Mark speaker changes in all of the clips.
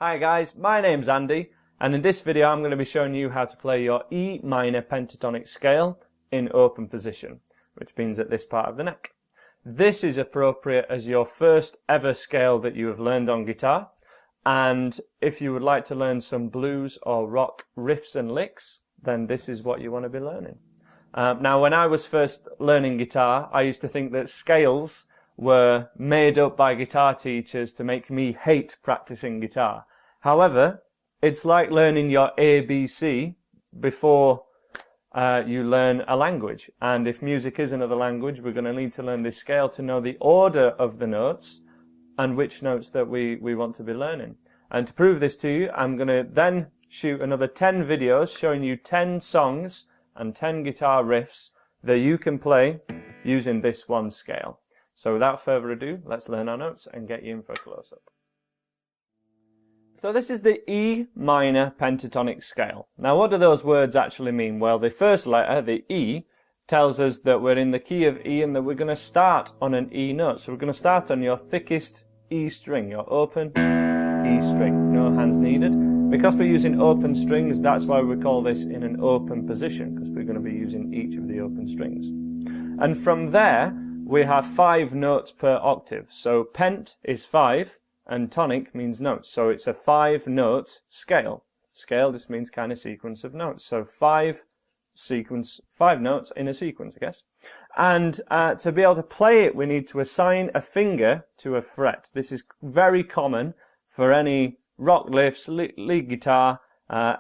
Speaker 1: Hi guys, my name's Andy, and in this video I'm going to be showing you how to play your E minor pentatonic scale in open position, which means at this part of the neck. This is appropriate as your first ever scale that you have learned on guitar, and if you would like to learn some blues or rock riffs and licks, then this is what you want to be learning. Now when I was first learning guitar, I used to think that scales were made up by guitar teachers to make me hate practicing guitar. However, it's like learning your ABC before you learn a language. And if music is another language, we're going to need to learn this scale to know the order of the notes and which notes that we want to be learning. And to prove this to you, I'm going to then shoot another 10 videos showing you 10 songs and 10 guitar riffs that you can play using this one scale. So without further ado, let's learn our notes and get you in for a close-up. So this is the E minor pentatonic scale. Now what do those words actually mean? Well, the first letter, the E, tells us that we're in the key of E and that we're going to start on an E note. So we're going to start on your thickest E string, your open E string, no hands needed. Because we're using open strings, that's why we call this in an open position, because we're going to be using each of the open strings. And from there, we have 5 notes per octave. So pent is 5. And tonic means notes, so it's a 5-note scale. Scale just means kind of sequence of notes. So 5 notes in a sequence, I guess. And to be able to play it, we need to assign a finger to a fret. This is very common for any rock lifts, lead guitar,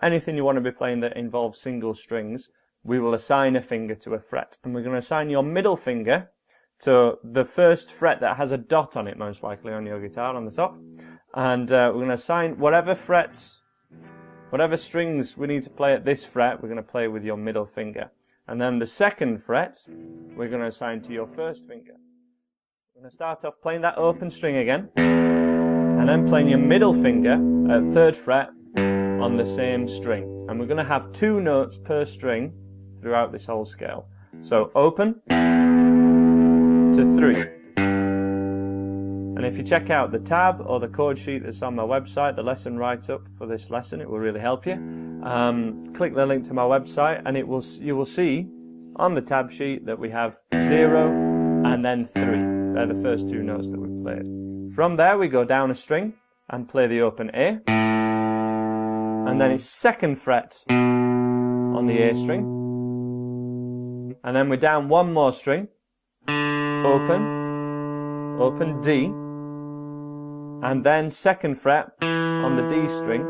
Speaker 1: anything you want to be playing that involves single strings. We will assign a finger to a fret, and we're going to assign your middle finger to the first fret that has a dot on it, most likely on your guitar on the top. And we're going to assign whatever frets, whatever strings we need to play at this fret, we're going to play with your middle finger. And then the second fret, we're going to assign to your first finger. We're going to start off playing that open string again, and then playing your middle finger at 3rd fret on the same string. And we're going to have 2 notes per string throughout this whole scale. So open to 3. And if you check out the tab or the chord sheet that's on my website, the lesson write-up for this lesson, it will really help you. Click the link to my website and you will see on the tab sheet that we have 0 and then 3. They're the first 2 notes that we've played. From there we go down a string and play the open A, and then it's 2nd fret on the A string, and then we're down 1 more string, open D, and then 2nd fret on the D string,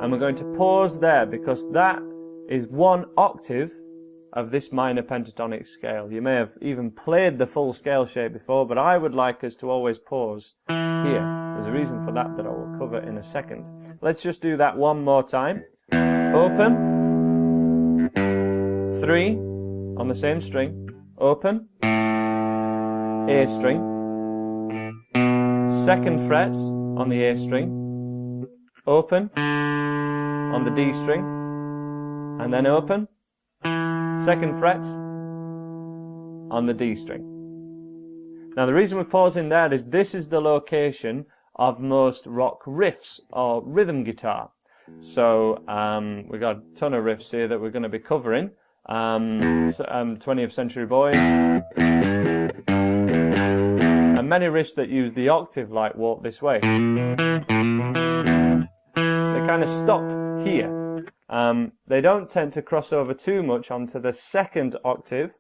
Speaker 1: and we're going to pause there because that is 1 octave of this minor pentatonic scale. You may have even played the full scale shape before, but I would like us to always pause here. There's a reason for that I will cover in a second. Let's just do that one more time. Open, 3 on the same string, open, A string, 2nd fret on the A string, open on the D string, and then open, 2nd fret on the D string. Now the reason we're pausing there is this is the location of most rock riffs or rhythm guitar. So we've got a ton of riffs here that we're going to be covering. 20th Century Boy, and many riffs that use the octave like Walk This Way. They kind of stop here. They don't tend to cross over too much onto the 2nd octave,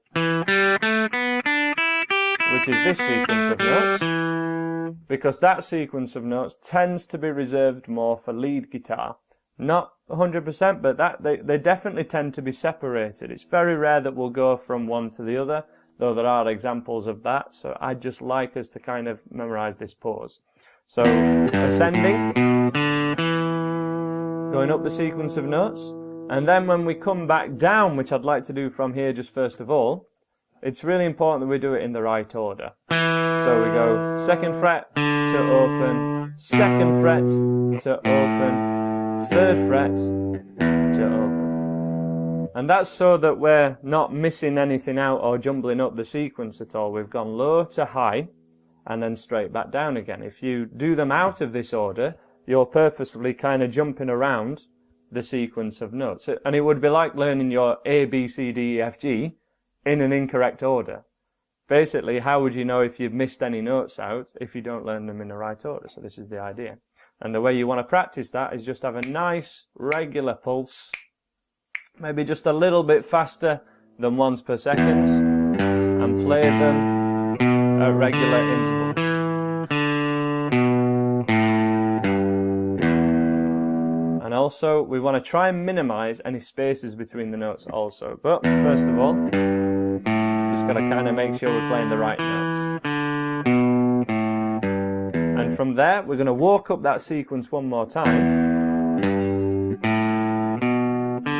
Speaker 1: which is this sequence of notes, because that sequence of notes tends to be reserved more for lead guitar. Not 100%, but they definitely tend to be separated. It's very rare that we'll go from one to the other, though there are examples of that, so I'd just like us to kind of memorize this pause. So, ascending, going up the sequence of notes, and then when we come back down, which I'd like to do from here just first of all, it's really important that we do it in the right order. So we go 2nd fret to open, 2nd fret to open, 3rd fret to open. And that's so that we're not missing anything out or jumbling up the sequence at all. We've gone low to high and then straight back down again. If you do them out of this order, you're purposefully kind of jumping around the sequence of notes. And it would be like learning your A, B, C, D, E, F, G in an incorrect order. Basically, how would you know if you've missed any notes out if you don't learn them in the right order? So this is the idea. And the way you want to practice that is just have a nice regular pulse, maybe just a little bit faster than ones per second, and play them at regular intervals. And also, we want to try and minimize any spaces between the notes also. But first of all, just got to kind of make sure we're playing the right notes. And from there, we're going to walk up that sequence one more time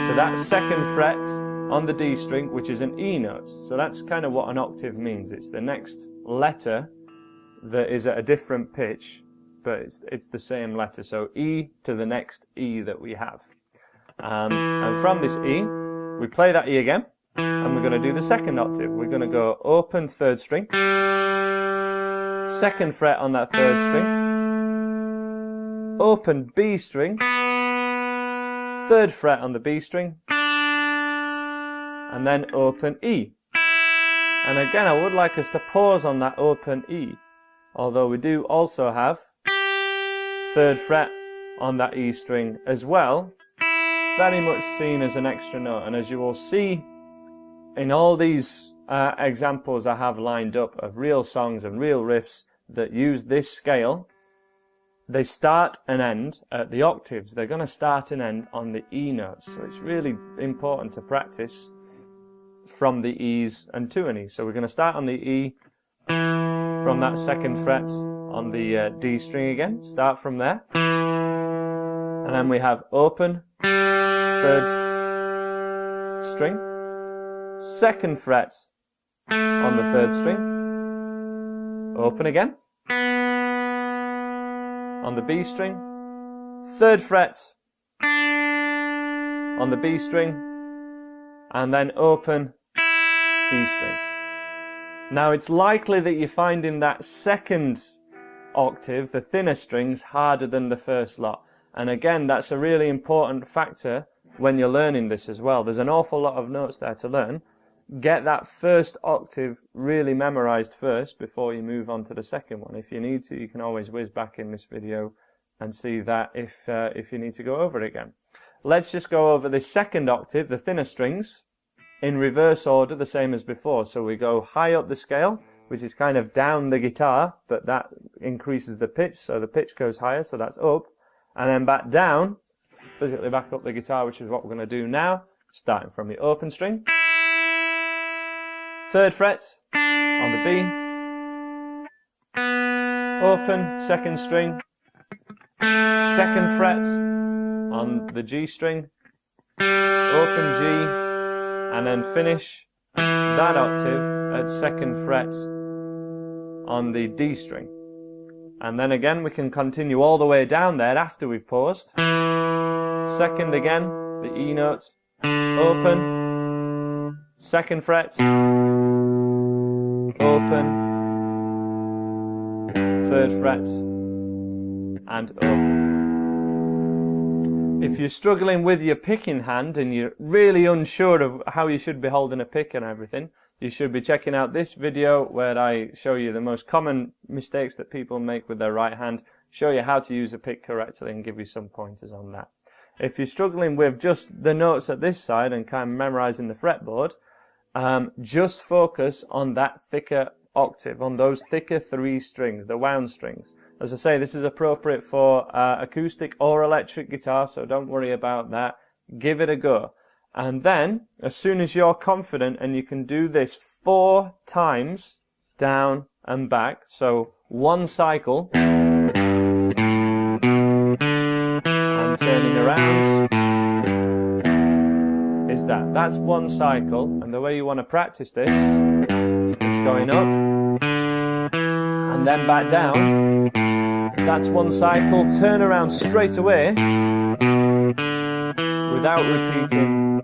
Speaker 1: to that second fret on the D string, which is an E note. So that's kind of what an octave means. It's the next letter that is at a different pitch, but it's the same letter. So E to the next E that we have. And from this E, we play that E again, and we're going to do the second octave. We're going to go open third string, second fret on that third string, open B string, third fret on the B string, and then open E. And again, I would like us to pause on that open E, although we do also have third fret on that E string as well. It's very much seen as an extra note, and as you will see in all these examples I have lined up of real songs and real riffs that use this scale, they start and end at the octaves. They're going to start and end on the E notes. So it's really important to practice from the E's and to an E. So we're going to start on the E from that second fret on the D string again. Start from there. And then we have open, third string, second fret on the third string, open again, on the B string, third fret on the B string, and then open E string. Now it's likely that you're finding that second octave, the thinner strings, harder than the first lot. And again, that's a really important factor when you're learning this as well. There's an awful lot of notes there to learn. Get that first octave really memorized first before you move on to the second one. If you need to, you can always whiz back in this video and see that if you need to go over it again. Let's just go over the second octave, the thinner strings, in reverse order, the same as before. So we go high up the scale, which is kind of down the guitar, but that increases the pitch, so the pitch goes higher, so that's up. And then back down, physically back up the guitar, which is what we're going to do now, starting from the open string. Third fret on the B, open second string, second fret on the G string, open G, and then finish that octave at second fret on the D string. And then again we can continue all the way down there after we've paused. Second again, the E note, open, second fret, open, third fret, and open. If you're struggling with your picking hand and you're really unsure of how you should be holding a pick and everything, you should be checking out this video where I show you the most common mistakes that people make with their right hand, show you how to use a pick correctly and give you some pointers on that. If you're struggling with just the notes at this side and kind of memorizing the fretboard, just focus on that thicker octave, on those thicker 3 strings, the wound strings. As I say, this is appropriate for acoustic or electric guitar, so don't worry about that. Give it a go. And then, as soon as you're confident and you can do this 4 times, down and back, so 1 cycle, and turning around, is that. That's 1 cycle, and the way you want to practice this is going up, and then back down. That's 1 cycle, turn around straight away without repeating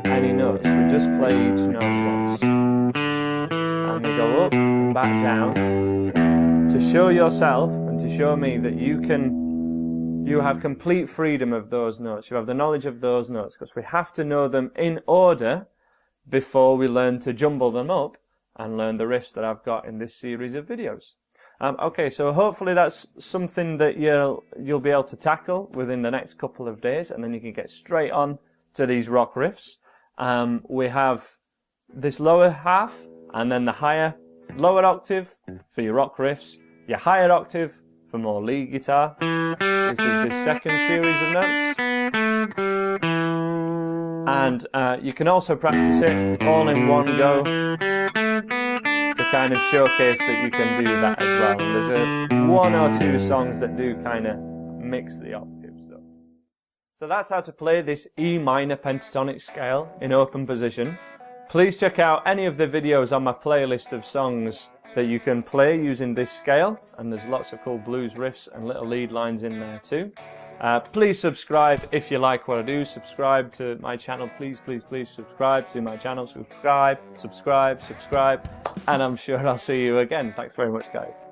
Speaker 1: any notes. We just play each note once. And we go up and back down to show yourself and to show me that you can you have complete freedom of those notes. You have the knowledge of those notes, because we have to know them in order before we learn to jumble them up and learn the riffs that I've got in this series of videos. Okay, so hopefully that's something that you'll be able to tackle within the next couple of days, and then you can get straight on to these rock riffs. We have this lower half, and then the lower octave for your rock riffs, your higher octave for more lead guitar, which is this second series of notes. And you can also practice it all in one go to kind of showcase that you can do that as well. And there's one or two songs that do kind of mix the octaves up. So that's how to play this E minor pentatonic scale in open position. Please check out any of the videos on my playlist of songs that you can play using this scale, and there's lots of cool blues riffs and little lead lines in there too. Please subscribe if you like what I do. Subscribe to my channel. Please, please, please subscribe to my channel. Subscribe, and I'm sure I'll see you again. Thanks very much, guys.